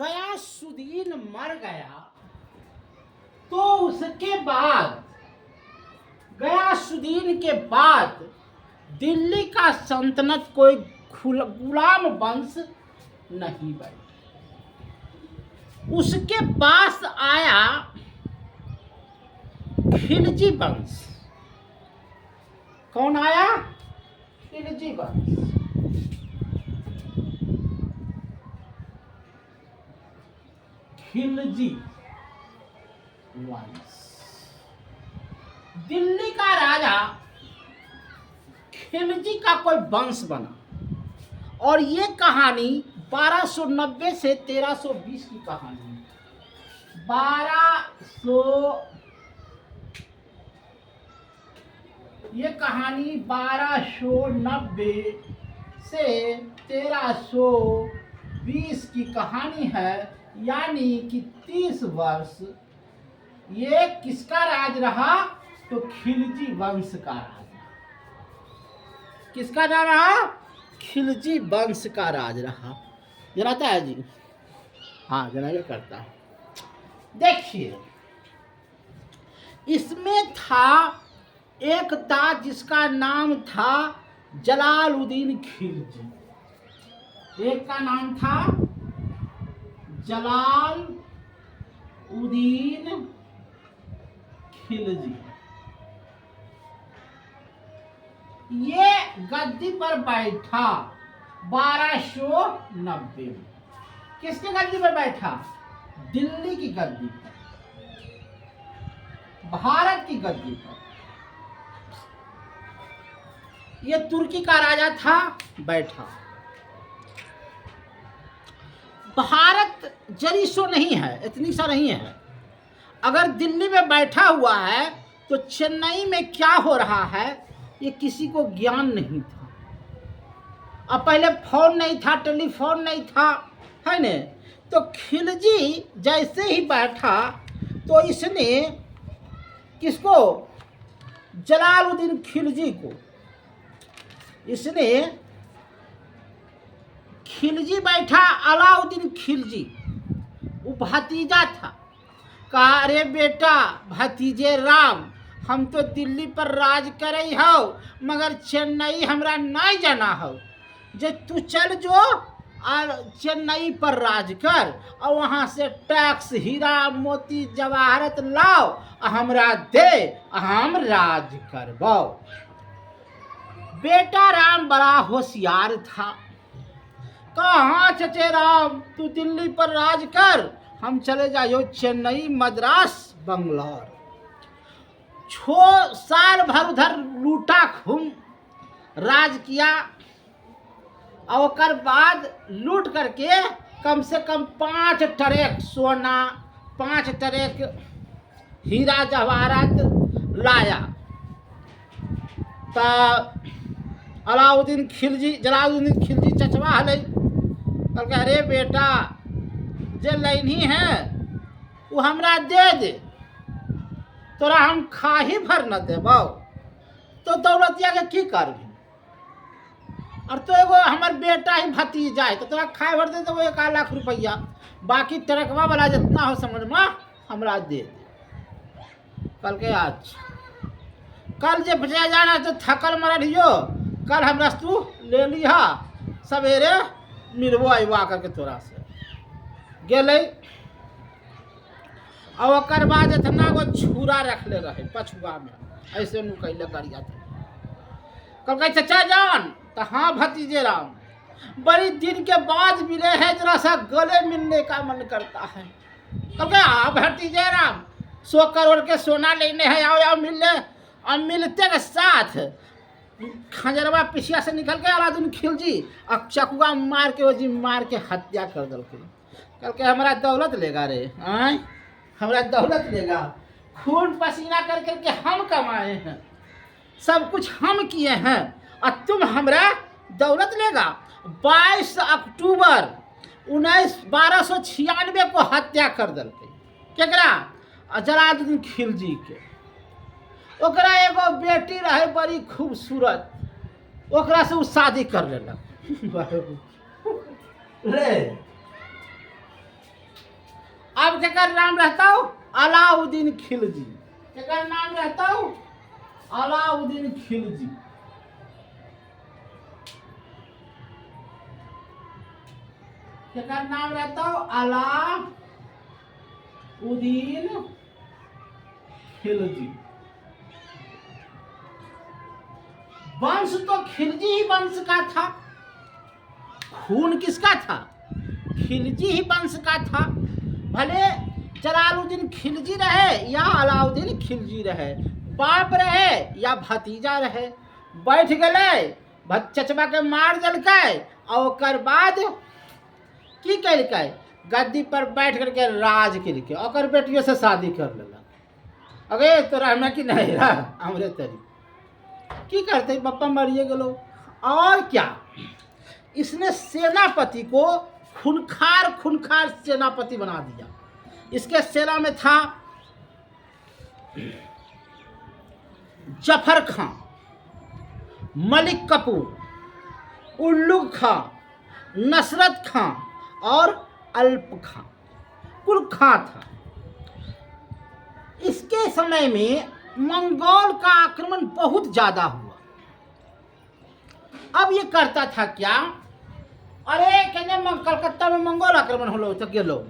गयासुद्दीन मर गया तो उसके बाद गयासुद्दीन के बाद दिल्ली का सल्तनत कोई गुलाम वंश नहीं बना। उसके पास आया खिलजी वंश। कौन आया? खिलजी वंश। खिलजी वंश दिल्ली का राजा खिलजी का कोई वंश बना। और ये कहानी 1290 से 1320 की कहानी है। 1200 ये कहानी 1290 से 1320 की कहानी है, यानी कि 30 वर्ष ये किसका राज रहा? तो खिलजी वंश का राज। किसका राज रहा? खिलजी वंश का राज रहा। जनाता है जी? हाँ, जनाबे करता है। देखिए, इसमें था एक ताज जिसका नाम था जलालुद्दीन खिलजी। एक का नाम था जलालुद्दीन खिलजी। ये गद्दी पर बैठा 1290 में। किसके गद्दी पर बैठा? दिल्ली की गद्दी पर, भारत की गद्दी पर। ये तुर्की का राजा था, बैठा। भारत जरी सो नहीं है, इतनी सा नहीं है। अगर दिल्ली में बैठा हुआ है तो चेन्नई में क्या हो रहा है ये किसी को ज्ञान नहीं था। अब पहले फोन नहीं था, टेलीफोन नहीं था, है न? तो खिलजी जैसे ही बैठा तो इसने किसको? जलालुद्दीन खिलजी को। इसने खिलजी बैठा, अलाउद्दीन खिलजी, वो भतीजा था। कहा, अरे बेटा भतीजे राम, हम तो दिल्ली पर राज करे हो, मगर चेन्नई हमरा नहीं जाना हो। जे तू चल जो और चेन्नई पर राज कर, और वहाँ से टैक्स, हीरा मोती जवाहरत लाओ और हमरा दे, हम राज करबो। बेटा राम बड़ा होशियार था। कहाँ चचे राम, तू दिल्ली पर राज कर, हम चले जाइयो चेन्नई, मद्रास, बंगलौर। 6 साल भर उधर लूटा खून राज किया, और ओकर बाद लूट करके कम से कम 5 ट्रक सोना, 5 ट्रक हीरा जवाहरात लाया। तो अलाउद्दीन खिलजी, जलालुद्दीन खिलजी चचवा हले। कहलकै, अरे बेटा जे लैनी है वो हमरा दे दे, तोरा हम खाही भर न देबो तो दौलतिया के की करबी? और तो एगो हमर बेटा ही भतीजा है तो तोरा खाए भर दे देबो 1 लाख रुपया, बाकी ट्रकवा वाला जितना हो समझ में हमरा दे दे। कहलकै, अच्छा कल जे बचा जाना तो थकल मरल हियो, कल हमरा से तू ले लिहा, सवेरे मिलबो अयबा करके तोरा से। गेलै, और ओकर बाद इतना गो छुरा रखले रहे पछुआ में, ऐसे नुकैले गरिया था। कहलकै, चचा जान? तो हाँ भतीजे राम, बड़ी दिन के बाद मिले हैं, जरा सा गले मिलने का मन करता है। कहलकै, हाँ भतीजे राम, 100 करोड़ के सोना लेने हैं, आओ आओ मिल ले। और मिलते के साथ खंजरवा पिछिया से निकल के अलाउद्दीन खिलजी और चकुआ मार के वजी मार के हत्या कर दिलकै। कहलकै, हमरा दौलत लेगा रे? आय, हमरा दौलत लेगा? खून पसीना कर करके हम कमाए हैं, सब कुछ हम किए हैं, और तुम हमरा दौलत लेगा? 22 अक्टूबर 1296 को हत्या कर दिलकै। केकरा? जलालुद्दीन खिलजी के। ओकरा एगो बेटी रहे बड़ी खूबसूरत, ओकरा से उ शादी कर लेलक। रे अब केकर नाम रहता हो? अलाउद्दीन खिलजी। केकर नाम रहता हो? अलाउद्दीन खिलजी। केकर नाम रहता हो? अलाउद्दीन खिलजी। वंश तो खिलजी ही वंश का था, खून किसका था? खिलजी ही वंश का था। भले जलालुद्दीन खिलजी रहे या अलाउद्दीन खिलजी रहे, बाप रहे या भतीजा रहे, बैठ गए चचबा के मार दिलकै और ओकर बाद की कलकै? गद्दी पर बैठ करके राज केलकै, ओकर बेटियों से शादी कर लेलक। अगे तो रहना कि नहीं रह हमरे तरी की करते, पप्पा मरिए गेलो। और क्या, इसने सेनापति को खूनखार सेनापति बना दिया। इसके सेना में था जफर खां, मलिक कपूर, उल्लू खां, नसरत खां और अल्प खां, कुल खां था। इसके समय में मंगोल का आक्रमण बहुत ज्यादा हुआ। अब ये करता था क्या? अरे कहने कलकत्ता में मंगोल आक्रमण होलो तो गेलो,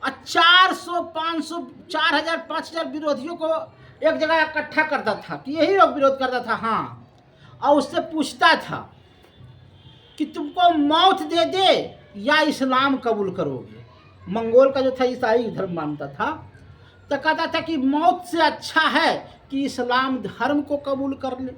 400, 500, 4000, 5000 विरोधियों को एक जगह इकट्ठा करता था कि यही लोग विरोध करता था। हाँ, और उससे पूछता था कि तुमको मौत दे दे या इस्लाम कबूल करोगे। मंगोल का जो था ईसाई धर्म मानता था, तो कहता था कि मौत से अच्छा है कि इस्लाम धर्म को कबूल कर ले।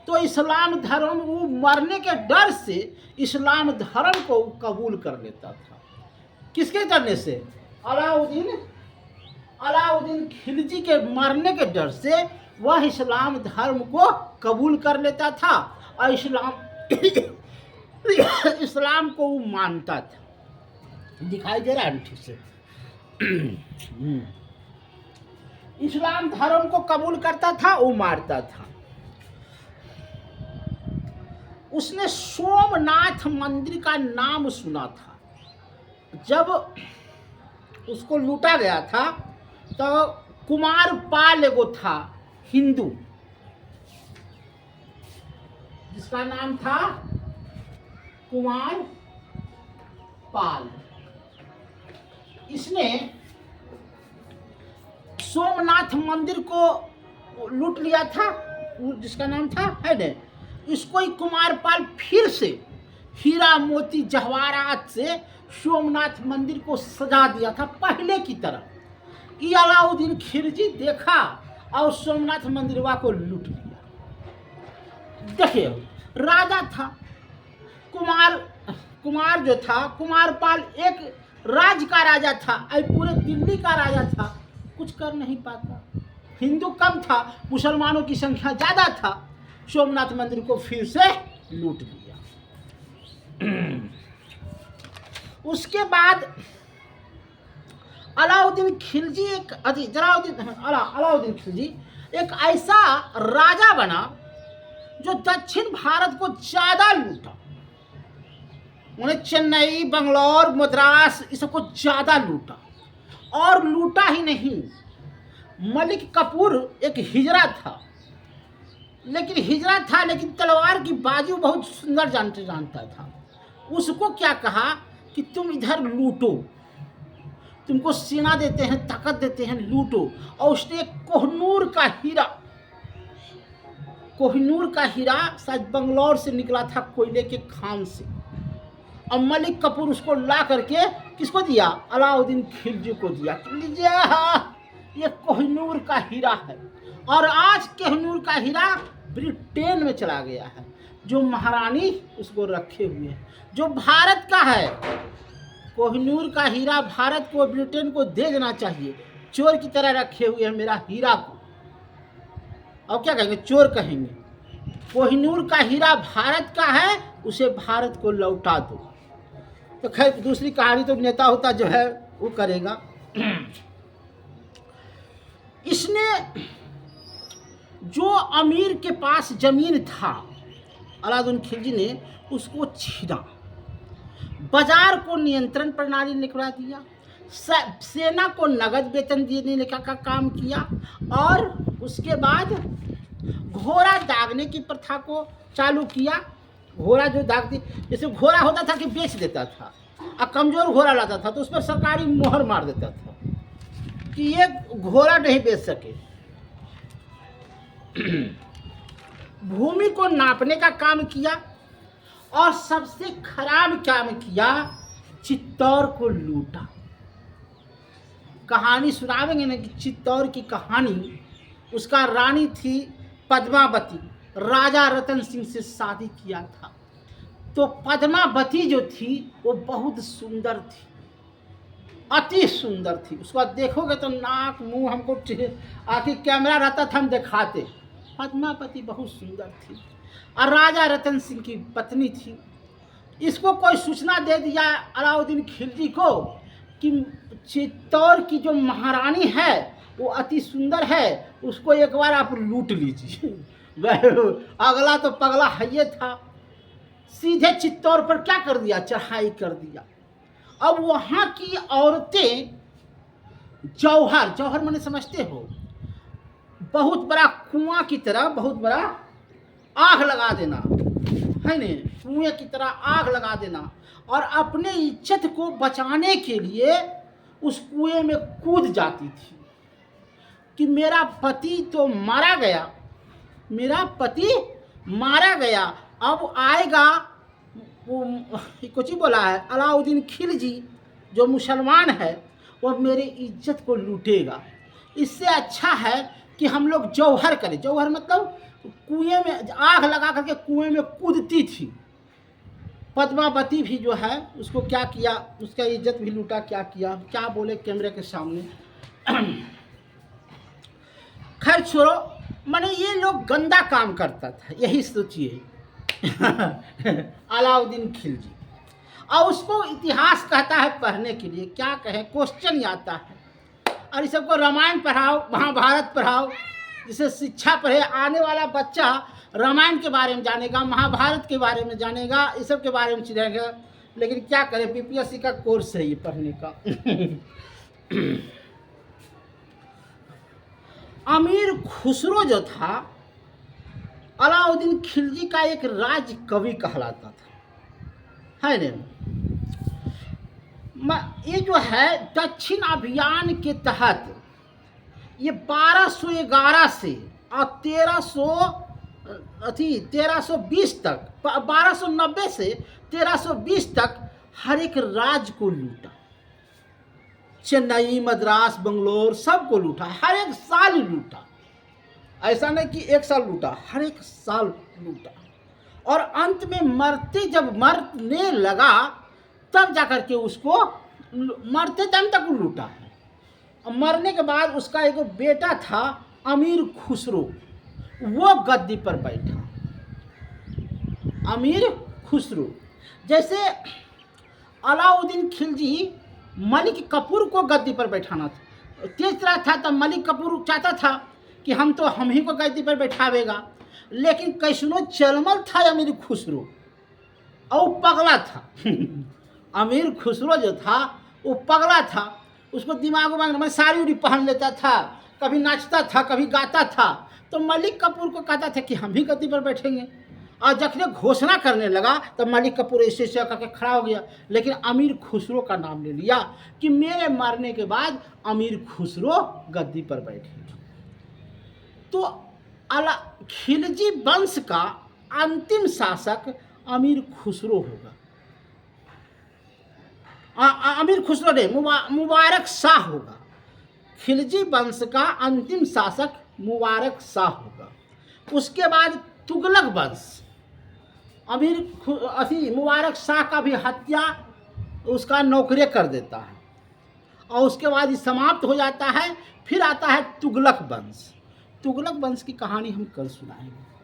तो इस्लाम धर्म, वो मरने के डर से इस्लाम धर्म को कबूल कर लेता था। किसके डरने से? अलाउद्दीन खिलजी के मरने के डर से वह इस्लाम धर्म को कबूल कर लेता था और इस्लाम को वो मानता था। दिखाई दे रहा है ठीक से? इस्लाम धर्म को कबूल करता था, वो मारता था। उसने सोमनाथ मंदिर का नाम सुना था। जब उसको लूटा गया था तो कुमार पाल एगो था हिंदू, जिसका नाम था कुमार पाल। इसने सोमनाथ मंदिर को लूट लिया था, जिसका नाम था है ने, इसको ही कुमारपाल फिर से हीरा मोती जवाहरात से सोमनाथ मंदिर को सजा दिया था पहले की तरह। ये अलाउद्दीन खिलजी देखा और सोमनाथ मंदिरवा को लूट लिया। देखिए, राजा था कुमार जो था, कुमारपाल एक राज्य का राजा था, पूरे दिल्ली का राजा था, कुछ कर नहीं पाता। हिंदू कम था, मुसलमानों की संख्या ज़्यादा था। सोमनाथ मंदिर को फिर से लूट लिया। उसके बाद अलाउद्दीन खिलजी एक ऐसा राजा बना जो दक्षिण भारत को ज़्यादा लूटा। उन्हें चेन्नई, बंगलौर, मद्रास इस सबको ज़्यादा लूटा। और लूटा ही नहीं, मलिक कपूर एक हिजड़ा था, लेकिन तलवार की बाजू बहुत सुंदर जानता था। उसको क्या कहा कि तुम इधर लूटो, तुमको सेना देते हैं, ताकत देते हैं, लूटो। और उसने कोहिनूर का हीरा शायद बंगलौर से निकला था, कोयले के खान से, और मलिक कपूर उसको ला करके किसको दिया? अलाउद्दीन खिलजी को दिया। लीजिए, ये कोहिनूर का हीरा है। और आज कोहिनूर का हीरा ब्रिटेन में चला गया है, जो महारानी उसको रखे हुए हैं, जो भारत का है। कोहिनूर का हीरा भारत को, ब्रिटेन को दे देना चाहिए। चोर की तरह रखे हुए हैं मेरा हीरा को। अब क्या कहेंगे? चोर कहेंगे। कोहिनूर का हीरा भारत का है, उसे भारत को लौटा दो। तो खैर, दूसरी कहानी तो नेता होता जो है वो करेगा। इसने जो अमीर के पास जमीन था, अलाउद्दीन खिलजी ने उसको छीना, बाजार को नियंत्रण प्रणाली निकला दिया, सेना को नगद वेतन देने का काम किया और उसके बाद घोड़ा दागने की प्रथा को चालू किया। घोड़ा जो दागती, जैसे घोड़ा होता था कि बेच देता था और कमज़ोर घोड़ा लाता था तो उस पर सरकारी मोहर मार देता था कि ये घोड़ा नहीं बेच सके। भूमि को नापने का काम किया और सबसे खराब काम किया, चित्तौड़ को लूटा। कहानी सुनावेंगे ना कि चित्तौड़ की कहानी, उसका रानी थी पद्मावती, राजा रतन सिंह से शादी किया था। तो पद्मावती जो थी वो बहुत सुंदर थी, अति सुंदर थी। उसको देखोगे तो नाक मुंह हमको आखिर कैमरा रहता था हम दिखाते। पद्मावती बहुत सुंदर थी और राजा रतन सिंह की पत्नी थी। इसको कोई सूचना दे दिया अलाउद्दीन खिलजी को कि चित्तौड़ की जो महारानी है वो अति सुंदर है, उसको एक बार आप लूट लीजिए। अगला तो पगला है ये था, सीधे चित्तौड़ पर क्या कर दिया, चढ़ाई कर दिया। अब वहाँ की औरतें जौहर, जौहर माने समझते हो, बहुत बड़ा कुआं की तरह बहुत बड़ा आग लगा देना है न, कुएं की तरह आग लगा देना और अपने इज्जत को बचाने के लिए उस कुएं में कूद जाती थी कि मेरा पति तो मारा गया, मेरा पति मारा गया, अब आएगा वो कुछ ही बोला है अलाउद्दीन खिलजी जो मुसलमान है वो मेरी इज्जत को लूटेगा। इससे अच्छा है कि हम लोग जौहर करें। जौहर मतलब कुएं में आग लगा करके कुएं में कूदती थी। पद्मावती भी जो है उसको क्या किया, उसका इज्जत भी लूटा। क्या किया, क्या बोले कैमरे के सामने। खैर छोड़ो, माने ये लोग गंदा काम करता था, यही सोचिए। अलाउद्दीन खिलजी, और उसको इतिहास कहता है पढ़ने के लिए, क्या कहे, क्वेश्चन आता है। और इस सबको रामायण पढ़ाओ, महाभारत पढ़ाओ, जिसे शिक्षा पढ़े। आने वाला बच्चा रामायण के बारे में जानेगा, महाभारत के बारे में जानेगा, इस सब के बारे में चिढ़ेगा। लेकिन क्या करें, बीपीएससी का कोर्स है ये पढ़ने का। अमीर खुसरो जो था अलाउद्दीन खिलजी का एक राज कवि कहलाता था, है न। ये जो है दक्षिण अभियान के तहत ये 1211 से और 1320 तक, 1290 से 1320 तक हर एक राज्य को लूटा। चेन्नई, मद्रास, बंगलोर सबको लूटा, हर एक साल लूटा। ऐसा नहीं कि एक साल लूटा, हर एक साल लूटा। और अंत में जब मरने लगा तब जाकर के उसको, मरते टाइम तक लूटा है। और मरने के बाद उसका एक बेटा था अमीर खुसरो, वो गद्दी पर बैठा। अमीर खुसरो, जैसे अलाउद्दीन खिलजी मलिक कपूर को गद्दी पर बैठाना था, तेज रहा था, तब मलिक कपूर चाहता था कि हम ही को गद्दी पर बैठावेगा। लेकिन कैसनो चलमल था अमीर खुसरो, और पगला था। अमीर खुसरो जो था वो पगला था, उसको दिमाग में साड़ी उड़ी पहन लेता था, कभी नाचता था, कभी गाता था। तो मलिक कपूर को कहता था कि हम ही गद्दी पर बैठेंगे। और जब घोषणा करने लगा तब मलिक कपूर ऐसे करके खड़ा हो गया, लेकिन अमीर खुसरो का नाम ले लिया कि मेरे मरने के बाद अमीर खुसरो गद्दी पर बैठेगा। तो खिलजी वंश का अंतिम शासक अमीर खुसरो होगा। अमीर खुसरो नहीं, मुबारक शाह होगा। खिलजी वंश का अंतिम शासक मुबारक शाह होगा। उसके बाद तुगलक वंश, मुबारक शाह का भी हत्या उसका नौकरी कर देता है और उसके बाद ये समाप्त हो जाता है। फिर आता है तुगलक वंश। तुगलक वंश की कहानी हम कल सुनाएंगे।